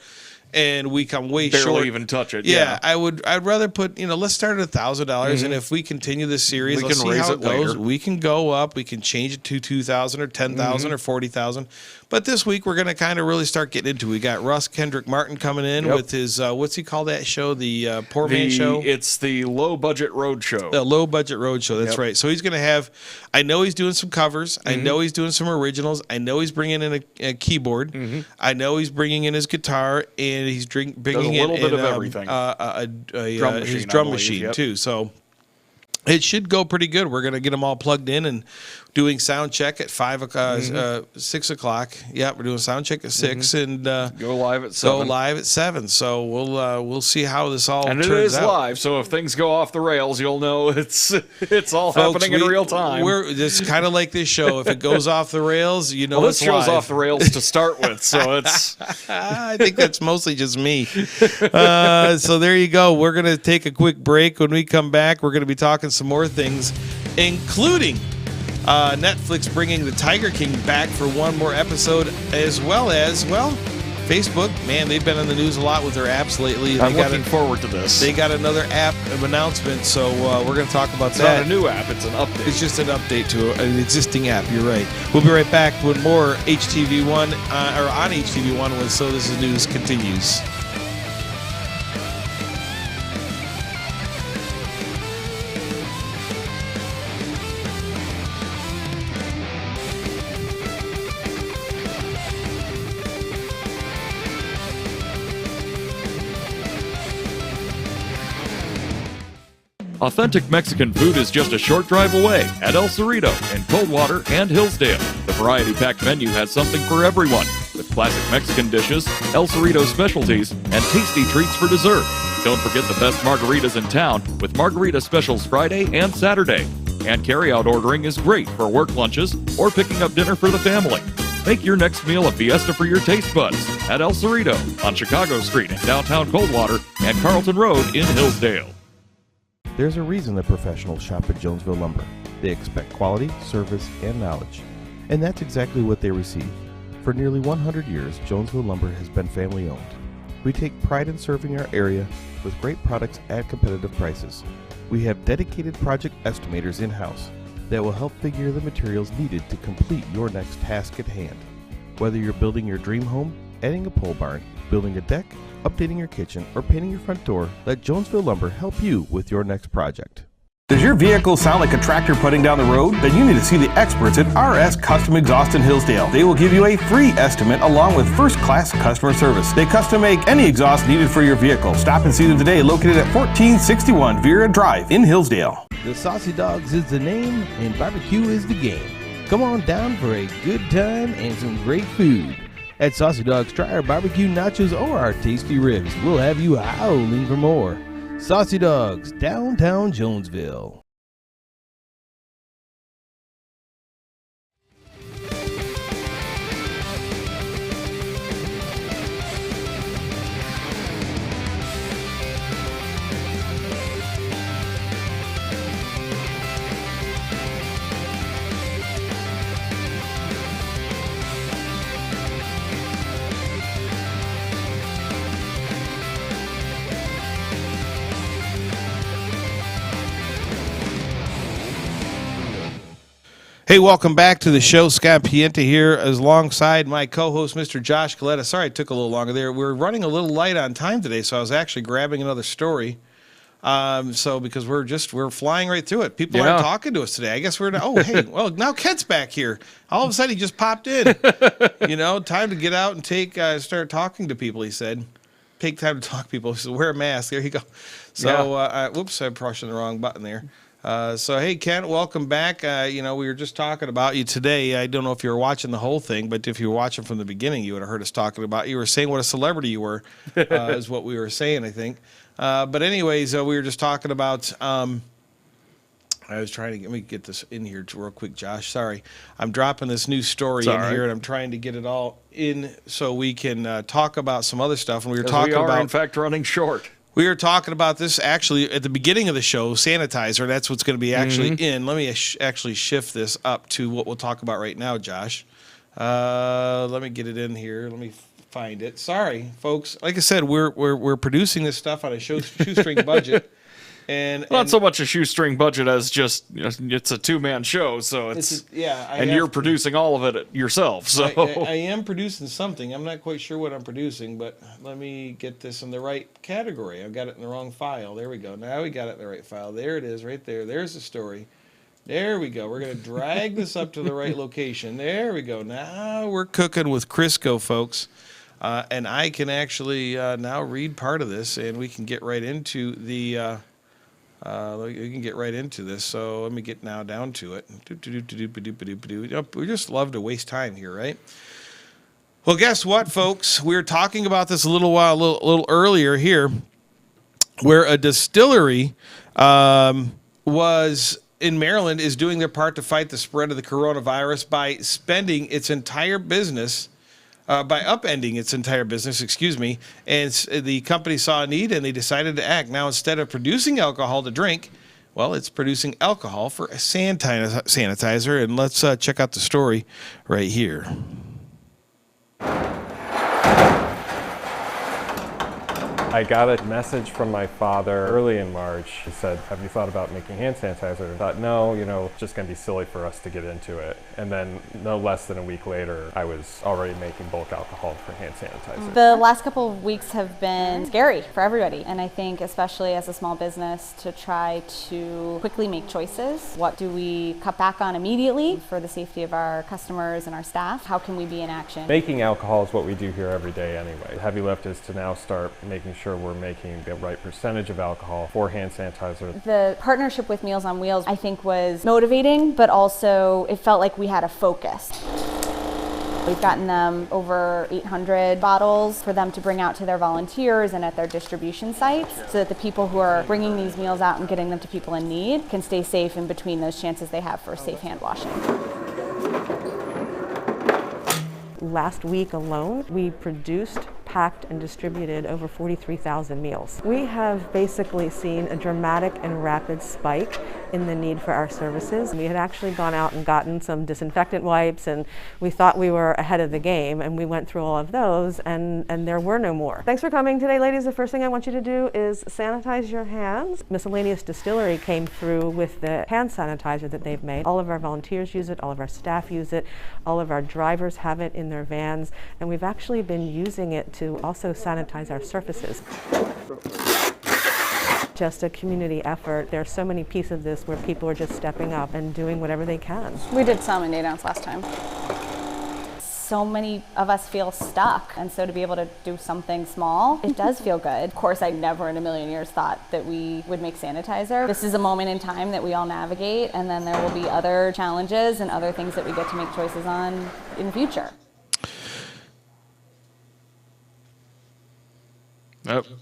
Speaker 1: and we come way short.
Speaker 2: Barely even touch it.
Speaker 1: Yeah, I'd rather put, let's start at $1,000, and if we continue this series, let's see how it goes. Later. We can go up. We can change it to 2,000 or 10,000 or 40,000. But this week we're going to kind of really start getting into it. We got Russ Kendrick Martin coming in with his what's he call that show? The Poor Man Show.
Speaker 2: It's the Low Budget Road Show.
Speaker 1: The Low Budget Road Show. That's right. So he's going to have. I know he's doing some covers. I know he's doing some originals. I know he's bringing in a keyboard. I know he's bringing in his guitar, and he's bringing in
Speaker 2: a little bit of everything.
Speaker 1: His drum machine too. So it should go pretty good. We're going to get them all plugged in and doing sound check at 6 o'clock. Yeah, we're doing sound check at 6 and
Speaker 2: go live at 7.
Speaker 1: So we'll see how this all turns out.
Speaker 2: And it is live, so if things go off the rails, you'll know it's all happening in real time.
Speaker 1: It's kind of like this show. If it goes off the rails, it's live.
Speaker 2: This show's off the rails to start with, so it's.
Speaker 1: I think that's mostly just me. So there you go. We're gonna take a quick break. When we come back, we're gonna be talking some more things, including Netflix bringing the Tiger King back for one more episode, as well as, Facebook. Man, they've been in the news a lot with their apps lately.
Speaker 2: I'm looking forward to this.
Speaker 1: They got another app announcement, so we're going to talk about that.
Speaker 2: It's not a new app, it's an update.
Speaker 1: It's just an update to an existing app, you're right. We'll be right back with more HTV1, or on HTV1 when So This Is News continues.
Speaker 3: Authentic Mexican food is just a short drive away at El Cerrito in Coldwater and Hillsdale. The variety-packed menu has something for everyone, with classic Mexican dishes, El Cerrito specialties, and tasty treats for dessert. Don't forget the best margaritas in town with margarita specials Friday and Saturday. And carry-out ordering is great for work lunches or picking up dinner for the family. Make your next meal a fiesta for your taste buds at El Cerrito on Chicago Street in downtown Coldwater and Carlton Road in Hillsdale.
Speaker 4: There's a reason that professionals shop at Jonesville Lumber. They expect quality, service, and knowledge. And that's exactly what they receive. For nearly 100 years, Jonesville Lumber has been family-owned. We take pride in serving our area with great products at competitive prices. We have dedicated project estimators in-house that will help figure the materials needed to complete your next task at hand. Whether you're building your dream home, adding a pole barn, building a deck, updating your kitchen, or painting your front door, let Jonesville Lumber help you with your next project.
Speaker 5: Does your vehicle sound like a tractor putting down the road? Then you need to see the experts at RS Custom Exhaust in Hillsdale. They will give you a free estimate along with first-class customer service. They custom make any exhaust needed for your vehicle. Stop and see them today, located at 1461 Vera Drive in Hillsdale.
Speaker 6: The Saucy Dogs is the name and barbecue is the game. Come on down for a good time and some great food. At Saucy Dogs, try our barbecue nachos or our tasty ribs. We'll have you howling for more. Saucy Dogs, downtown Jonesville.
Speaker 1: Hey, welcome back to the show. Scott Pienta here, alongside my co-host, Mr. Josh Coletta. Sorry it took a little longer there. We're running a little light on time today, so I was actually grabbing another story. Because we're flying right through it. People aren't talking to us today. I guess now Kent's back here. All of a sudden he just popped in. Time to get out and start talking to people, he said. Take time to talk to people. He said, wear a mask. There you go. So, whoops, I'm pushing the wrong button there. Hey, Kent, welcome back. We were just talking about you today. I don't know if you were watching the whole thing, but if you were watching from the beginning, you would have heard us talking about, you were saying what a celebrity you were, is what we were saying, I think. But anyways, we were just talking about, I was trying to let me get this in here real quick, Josh. Sorry. I'm dropping this new story in here, and I'm trying to get it all in so we can talk about some other stuff. And we were
Speaker 2: in fact, running short.
Speaker 1: We were talking about this actually at the beginning of the show, sanitizer. That's what's going to be actually in. Let me actually shift this up to what we'll talk about right now, Josh. Let me get it in here. Let me find it. Sorry, folks. Like I said, we're producing this stuff on a shoestring budget. And
Speaker 2: not so much a shoestring budget as just it's a two-man show, so you're producing all of it yourself. So
Speaker 1: I am producing something. I'm not quite sure what I'm producing, but let me get this in the right category. I've got it in the wrong file. There we go. Now we got it in the right file. There it is, right there. There's the story. There we go. We're going to drag this up to the right location. There we go. Now we're cooking with Crisco, folks. And I can actually now read part of this, and we can get right into the. We can get right into this. So let me get now down to it. We just love to waste time here, right? Well, guess what, folks? We were talking about this a little earlier here, where a distillery was in Maryland is doing their part to fight the spread of the coronavirus by spending its entire business. By upending its entire business, and the company saw a need and they decided to act. Now, instead of producing alcohol to drink, well, it's producing alcohol for a sanitizer. And let's check out the story right here.
Speaker 7: I got a message from my father early in March. He said, have you thought about making hand sanitizer? I thought, no, it's just going to be silly for us to get into it. And then no less than a week later, I was already making bulk alcohol for hand sanitizer.
Speaker 8: The last couple of weeks have been scary for everybody. And I think especially as a small business to try to quickly make choices. What do we cut back on immediately for the safety of our customers and our staff? How can we be in action?
Speaker 7: Making alcohol is what we do here every day anyway. The heavy lift is to now start making sure we're making the right percentage of alcohol for hand sanitizer.
Speaker 8: The partnership with Meals on Wheels, I think, was motivating, but also it felt like we had a focus. We've gotten them over 800 bottles for them to bring out to their volunteers and at their distribution sites so that the people who are bringing these meals out and getting them to people in need can stay safe in between those chances they have for safe hand washing.
Speaker 9: Last week alone, we produced, packed, and distributed over 43,000 meals. We have basically seen a dramatic and rapid spike in the need for our services. We had actually gone out and gotten some disinfectant wipes, and we thought we were ahead of the game, and we went through all of those, and there were no more. Thanks for coming today, ladies. The first thing I want you to do is sanitize your hands. Miscellaneous Distillery came through with the hand sanitizer that they've made. All of our volunteers use it, all of our staff use it, all of our drivers have it in their vans, and we've actually been using it to also sanitize our surfaces. Just a community effort. There are so many pieces of this where people are just stepping up and doing whatever they can.
Speaker 8: We did some in 8 ounce last time. So many of us feel stuck, and so to be able to do something small, it does feel good. Of course, I never in a million years thought that we would make sanitizer. This is a moment in time that we all navigate, and then there will be other challenges and other things that we get to make choices on in the future.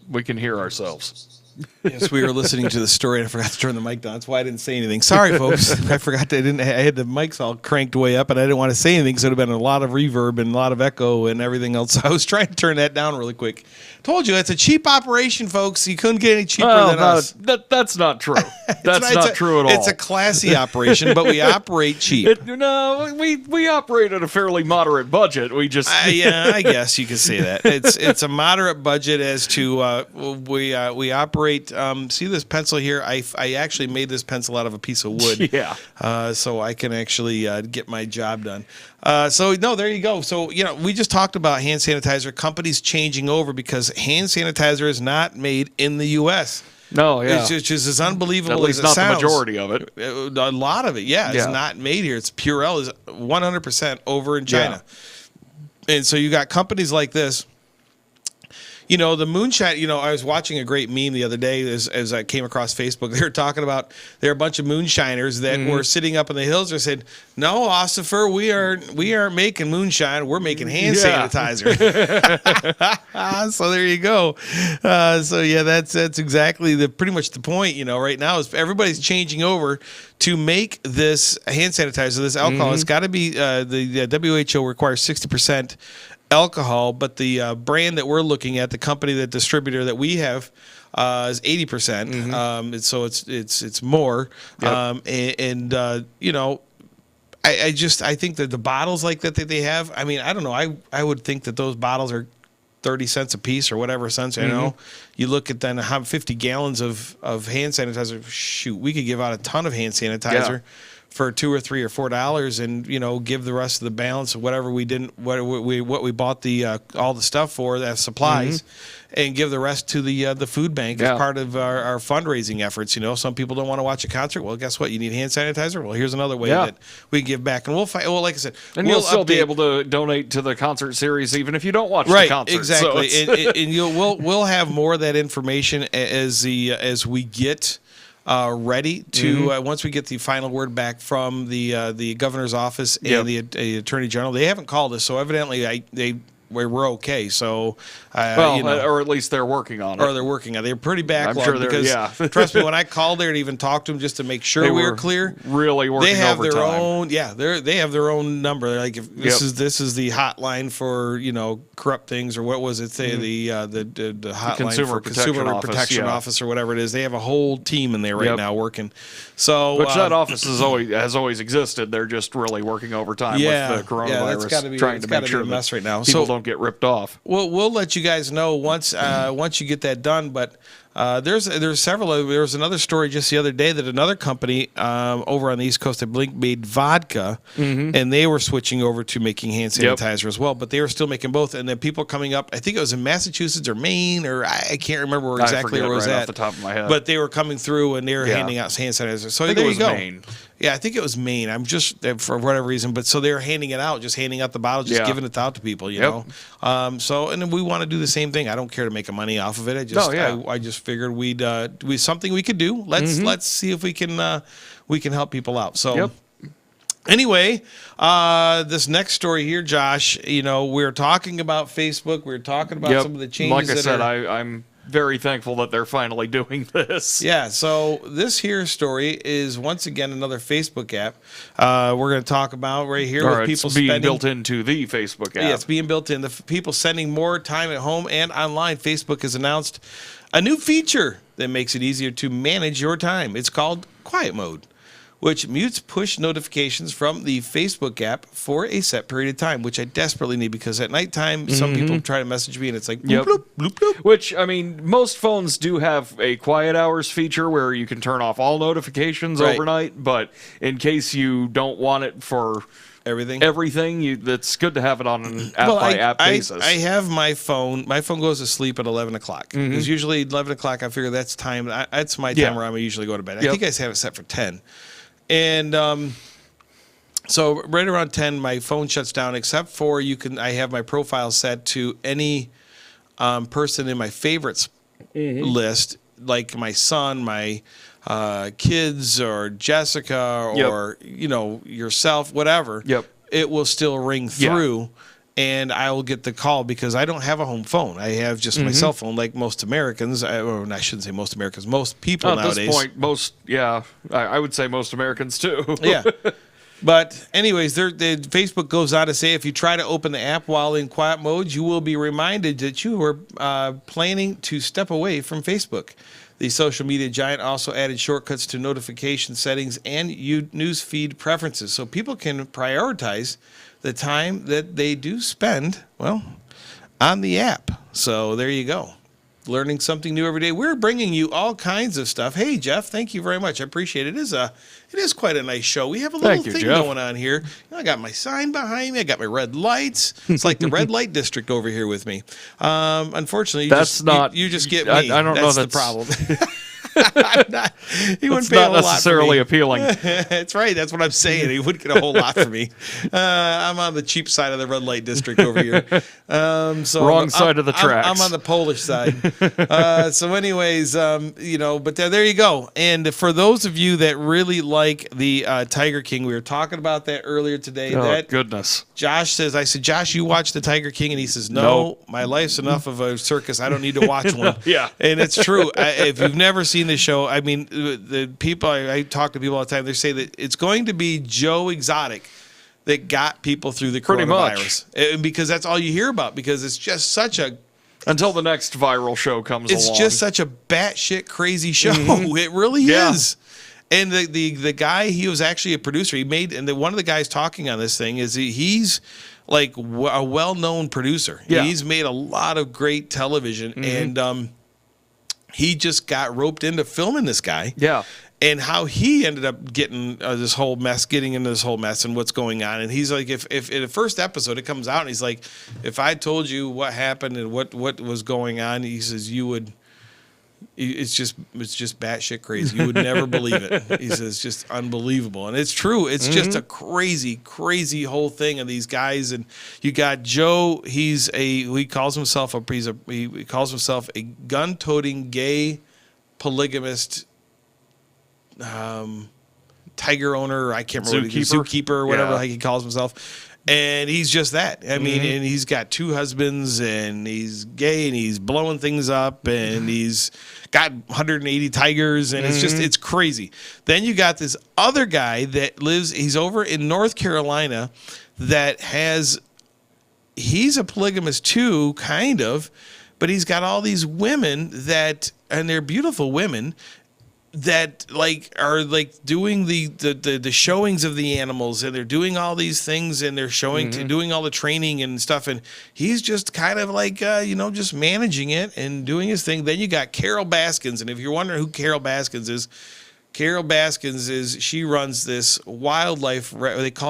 Speaker 2: We can hear ourselves.
Speaker 1: Yes, we were listening to the story and I forgot to turn the mic down. That's why I didn't say anything. Sorry, folks. I forgot I had the mics all cranked way up and I didn't want to say anything because it would have been a lot of reverb and a lot of echo and everything else. So I was trying to turn that down really quick. Told you, it's a cheap operation, folks. You couldn't get any cheaper than us.
Speaker 2: That's not true. That's not true at all.
Speaker 1: It's a classy operation, but we operate cheap.
Speaker 2: We operate at a fairly moderate budget. We just
Speaker 1: yeah, I guess you could say that. It's a moderate budget as to we operate. See this pencil here? I actually made this pencil out of a piece of wood.
Speaker 2: Yeah.
Speaker 1: So I can actually get my job done. So no, there you go. So we just talked about hand sanitizer companies changing over because hand sanitizer is not made in the U.S.
Speaker 2: No, yeah.
Speaker 1: It's just as unbelievable
Speaker 2: At least
Speaker 1: as it
Speaker 2: not
Speaker 1: sounds.
Speaker 2: the majority of it.
Speaker 1: A lot of it, is not made here. It's Purell is 100% over in China. Yeah. And so you got companies like this. The moonshine, I was watching a great meme the other day as I came across Facebook. They were talking about there are a bunch of moonshiners that were sitting up in the hills and said, "No, Ossifer, we aren't making moonshine. We're making hand sanitizer." So there you go. So yeah, that's exactly pretty much the point. Right now is everybody's changing over to make this hand sanitizer, this alcohol. It's got to be the WHO requires 60% alcohol, but the brand that we're looking at, the company, the distributor that we have, is 80%. So it's more. Yep. I think that the bottles like that they have. I mean, I don't know. I would think that those bottles are 30 cents a piece or whatever cents. You look at then how 50 gallons of hand sanitizer. Shoot, we could give out a ton of hand sanitizer. Yeah. For $2 or $3 or $4, and give the rest of the balance of whatever we didn't, what we bought all the stuff for, that supplies, and give the rest to the food bank as part of our fundraising efforts. Some people don't want to watch a concert. Well, guess what? You need hand sanitizer. Well, here's another way that we give back, and we'll fight. Well, like I said,
Speaker 2: and you'll still be able to donate to the concert series even if you don't watch the concert.
Speaker 1: Exactly, so and we'll have more of that information as we get. Ready to once we get the final word back from the governor's office and the attorney general. They haven't called us, so evidently we're okay. So,
Speaker 2: or at least they're working on it.
Speaker 1: Or they're working on it. They're pretty backlogged.
Speaker 2: I'm sure because,
Speaker 1: trust me, when I called there and even talked to them just to make sure we were clear,
Speaker 2: really working.
Speaker 1: They have
Speaker 2: overtime.
Speaker 1: their own. Yeah, they have their own number. They're like, if this is the hotline for corrupt things, or what was it? Say the hotline
Speaker 2: Consumer
Speaker 1: Protection Office or whatever it is. They have a whole team in there right now working. So
Speaker 2: which that office has always existed. They're just really working overtime with the coronavirus, trying to make sure
Speaker 1: a mess right now.
Speaker 2: People don't get ripped off.
Speaker 1: We'll let you guys know once you get that done. But there's several. There was another story just the other day that another company over on the East Coast, I believe, made vodka, and they were switching over to making hand sanitizer as well. But they were still making both. And then people coming up, I think it was in Massachusetts or Maine, or I can't remember where exactly where it was
Speaker 2: right
Speaker 1: at.
Speaker 2: Off the top of my head.
Speaker 1: But they were coming through and they were handing out hand sanitizer. So there you go.
Speaker 2: Maine.
Speaker 1: Yeah, I think it was Maine. I'm just for whatever reason, but so they were handing it out, just handing out the bottle, just giving it out to people, you know. So and then we want to do the same thing. I don't care to make money off of it. I just figured we'd something we could do. Let's see if we can help people out. So anyway, this next story here, Josh, we're talking about Facebook. We're talking about some of the changes.
Speaker 2: Like I said, I'm very thankful that they're finally doing this.
Speaker 1: Yeah, so this here story is once again another Facebook app we're going to talk about right here.
Speaker 2: Or with people being built into the Facebook app.
Speaker 1: Yeah, it's being built in. The people spending more time at home and online. Facebook has announced a new feature that makes it easier to manage your time. It's called Quiet Mode, which mutes push notifications from the Facebook app for a set period of time, which I desperately need because at nighttime, some people try to message me and it's like, bloop, bloop, bloop, bloop.
Speaker 2: Which, I mean, most phones do have a quiet hours feature where you can turn off all notifications overnight, but in case you don't want it for everything, that's good to have it on an app-by-app basis.
Speaker 1: I have my phone. My phone goes to sleep at 11 o'clock. Because usually 11 o'clock, I figure that's time. That's my time where I usually go to bed. I think I have it set for 10. And so right around 10, my phone shuts down, except for I have my profile set to any person in my favorites list, like my son, my kids, or Jessica, or yourself, whatever. It will still ring through. and I will get the call because I don't have a home phone. I have just my cell phone, like most Americans. Or I shouldn't say most Americans. Most people nowadays.
Speaker 2: At this point, I would say most Americans too.
Speaker 1: Yeah. But anyways, Facebook goes on to say if you try to open the app while in quiet mode, you will be reminded that you are planning to step away from Facebook. The social media giant also added shortcuts to notification settings and news feed preferences, so people can prioritize the time that they do spend, on the app. So there you go. Learning something new every day. We're bringing you all kinds of stuff. Hey, Jeff, thank you very much. I appreciate it. It is quite a nice show. We have a little thing going on here. I got my sign behind me. I got my red lights. It's like the red light district over here with me. Unfortunately, you just get me.
Speaker 2: I don't know.
Speaker 1: That's the problem. He wouldn't
Speaker 2: it's
Speaker 1: pay
Speaker 2: not
Speaker 1: a whole
Speaker 2: necessarily
Speaker 1: lot for me.
Speaker 2: appealing.
Speaker 1: That's right. That's what I'm saying. He wouldn't get a whole lot for me. I'm on the cheap side of the red light district over here.
Speaker 2: Wrong side of the tracks.
Speaker 1: I'm on the Polish side. So anyways, but there you go. And for those of you that really like the Tiger King, we were talking about that earlier today.
Speaker 2: Oh, goodness.
Speaker 1: Josh says, I said, Josh, you watch the Tiger King? And he says, no, my life's enough of a circus. I don't need to watch one.
Speaker 2: Yeah.
Speaker 1: And it's true. If you've never seen the show, I mean, the people, I talk to people all the time, they say that it's going to be Joe Exotic that got people through the coronavirus. Because that's all you hear about, because it's just such a...
Speaker 2: Until the next viral show comes along.
Speaker 1: It's just such a batshit crazy show. It really is. And the guy, he was actually a producer. He made, and one of the guys talking on this thing is he's like a well-known producer.
Speaker 2: Yeah.
Speaker 1: He's made a lot of great television, and he just got roped into filming this guy.
Speaker 2: Yeah.
Speaker 1: And how he ended up getting into this whole mess and what's going on. And he's like, if in the first episode it comes out and he's like, if I told you what happened and what was going on, he says, you would... It's just batshit crazy. You would never believe it. He says it's just unbelievable, and it's true. It's just a crazy, crazy whole thing of these guys. And you got Joe. He calls himself a gun-toting gay polygamist tiger owner. I can't remember zookeeper or whatever he calls himself. And he's just that. I mean, and he's got 2 husbands, and he's gay, and he's blowing things up, and he's got 180 tigers, and it's crazy. Then you got this other guy that he's over in North Carolina that he's a polygamist too, kind of, but he's got all these women and they're beautiful women, that are doing the showings of the animals, and they're doing all these things, and they're doing all the training and stuff, and he's just kind of just managing it and doing his thing. Then you got Carol Baskins, and if you're wondering who Carol Baskins is, she runs this wildlife.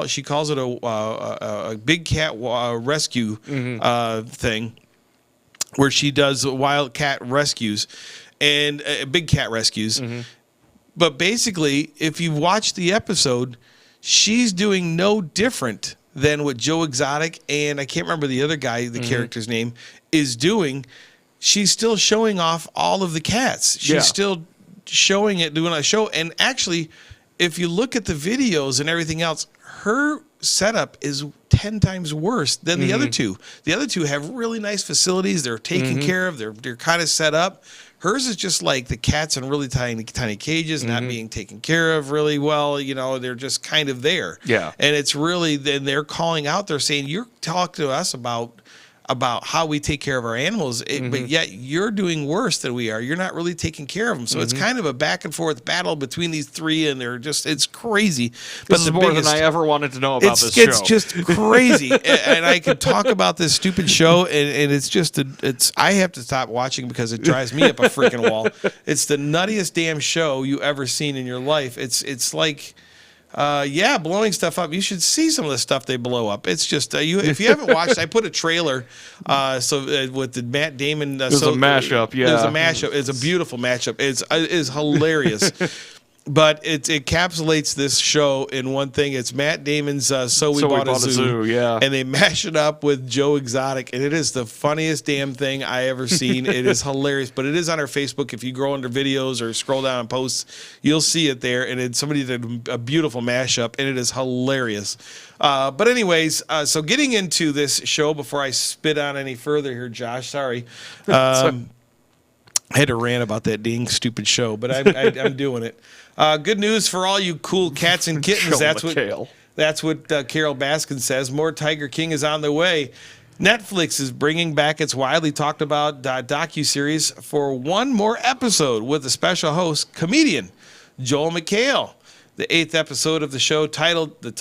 Speaker 1: She calls it a big cat rescue thing, where she does wild cat rescues. And big cat rescues. But basically, if you watch the episode, she's doing no different than what Joe Exotic and I can't remember the other guy, the character's name, is doing. She's still showing off all of the cats. She's still showing it, doing a show. And actually, if you look at the videos and everything else, her setup is 10 times worse than the other two. The other two have really nice facilities. They're taken care of. They're kind of set up. Hers is just like the cats in really tiny cages, not being taken care of really well. They're just kind of there.
Speaker 2: Yeah.
Speaker 1: And it's really, then they're calling out, they're saying, you're talking to us about how we take care of our animals, but yet you're doing worse than we are. You're not really taking care of them. So it's kind of a back and forth battle between these 3, and it's crazy. But
Speaker 2: this is more than I ever wanted to know about this show.
Speaker 1: It's just crazy. And I could talk about this stupid show, and I have to stop watching because it drives me up a freaking wall. It's the nuttiest damn show you ever seen in your life. It's like... blowing stuff up. You should see some of the stuff they blow up. It's just if you haven't watched, I put a trailer. With the Matt Damon.
Speaker 2: There's a mashup. Yeah,
Speaker 1: there's a mashup. It's a beautiful mashup. It's hilarious. But it encapsulates this show in one thing. It's Matt Damon's So We Bought a Zoo.
Speaker 2: Yeah.
Speaker 1: And they mash it up with Joe Exotic. And it is the funniest damn thing I ever seen. It is hilarious. But it is on our Facebook. If you go under videos or scroll down on posts, you'll see it there. And somebody did a beautiful mashup. And it is hilarious. But anyways, so getting into this show before I spit on any further here, Josh, sorry. I had to rant about that dang stupid show, but I'm doing it. Good news for all you cool cats and kittens. That's what Carol Baskin says. More Tiger King is on the way. Netflix is bringing back its widely talked about docuseries for one more episode with a special host, comedian Joel McHale. The 8th episode of the show, titled The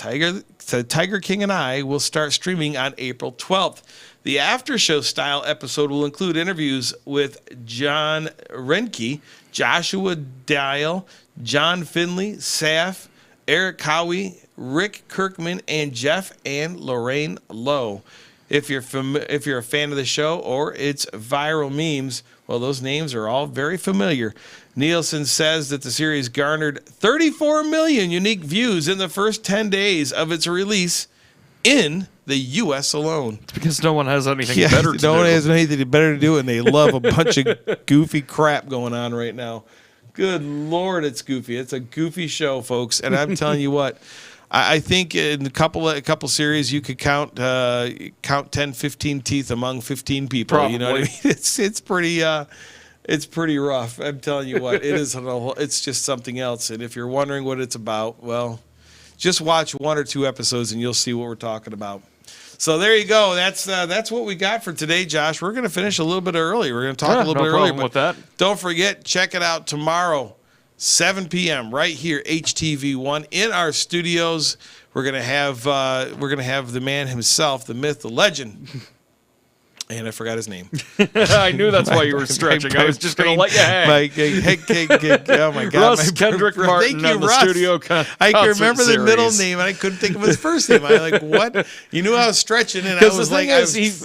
Speaker 1: Tiger King and I, will start streaming on April 12th. The after-show style episode will include interviews with John Renke, Joshua Dial, John Finley, Saf, Eric Cowie, Rick Kirkman, and Jeff and Lorraine Lowe. If you're a fan of the show or its viral memes, well, those names are all very familiar. Nielsen says that the series garnered 34 million unique views in the first 10 days of its release in the U.S. alone.
Speaker 2: It's because no one has anything better to do.
Speaker 1: No one has anything better to do, and they love a bunch of goofy crap going on right now. Good Lord, it's goofy. It's a goofy show, folks. And I'm telling you what, I think in a couple series you could count 10, 15 teeth among 15 people.
Speaker 2: Probably.
Speaker 1: You know what I mean? It's pretty rough. I'm telling you what, it's just something else. And if you're wondering what it's about, well, just watch one or two episodes and you'll see what we're talking about. So there you go. That's what we got for today, Josh. We're going to finish a little bit early. We're going to talk a little bit earlier.
Speaker 2: With that.
Speaker 1: Don't forget, check it out tomorrow, 7 p.m. right here, HTV1 in our studios. We're going to have the man himself, the myth, the legend. And I forgot his name.
Speaker 2: I knew that's why you were stretching. I was just going to let you hang.
Speaker 1: Oh, my God.
Speaker 2: Russ Kendrick Martin on the studio
Speaker 1: I can remember the middle name, and I couldn't think of his first name. I like, what? You knew I was stretching, and I was like, this is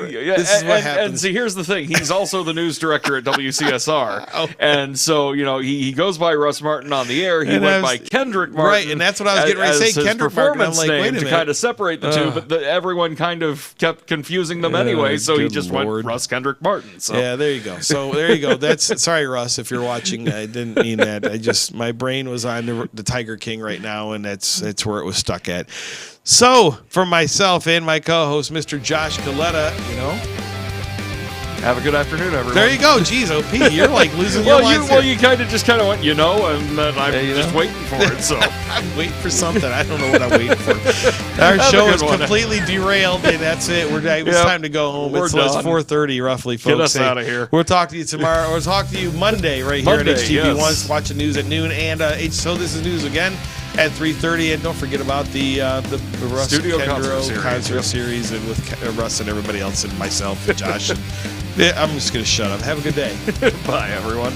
Speaker 1: what happens.
Speaker 2: And see, here's the thing. He's also the news director at WCSR. And so, he goes by Russ Martin on the air. He went by Kendrick Martin.
Speaker 1: Right, and that's what I was getting ready to say, Kendrick Martin. I'm like, wait a minute.
Speaker 2: To kind of separate the two, but everyone kind of kept confusing them anyway, so he just went Russ Kendrick Martin. So.
Speaker 1: Yeah, there you go. So there you go. That's sorry, Russ, if you're watching. I didn't mean that. My brain was on the Tiger King right now, and that's where it was stuck at. So for myself and my co-host, Mr. Josh Coletta,
Speaker 2: have a good afternoon, everyone.
Speaker 1: There you go. Jeez, OP, you're like losing your lines here.
Speaker 2: You kind of just went, and I'm just waiting for it. So
Speaker 1: I'm waiting for something. I don't know what I'm waiting for. Our show is completely derailed, and that's it. It's time to go home. It's 4:30 roughly, folks.
Speaker 2: Get us out of here.
Speaker 1: We'll talk to you tomorrow. We'll talk to you Monday here at HTV1. Watch the news at noon, and So This Is News again at 3:30. And don't forget about the Russ
Speaker 2: Studio
Speaker 1: concert series, and with Russ and everybody else, and myself and Josh. I'm just going to shut up. Have a good day.
Speaker 2: Bye, everyone.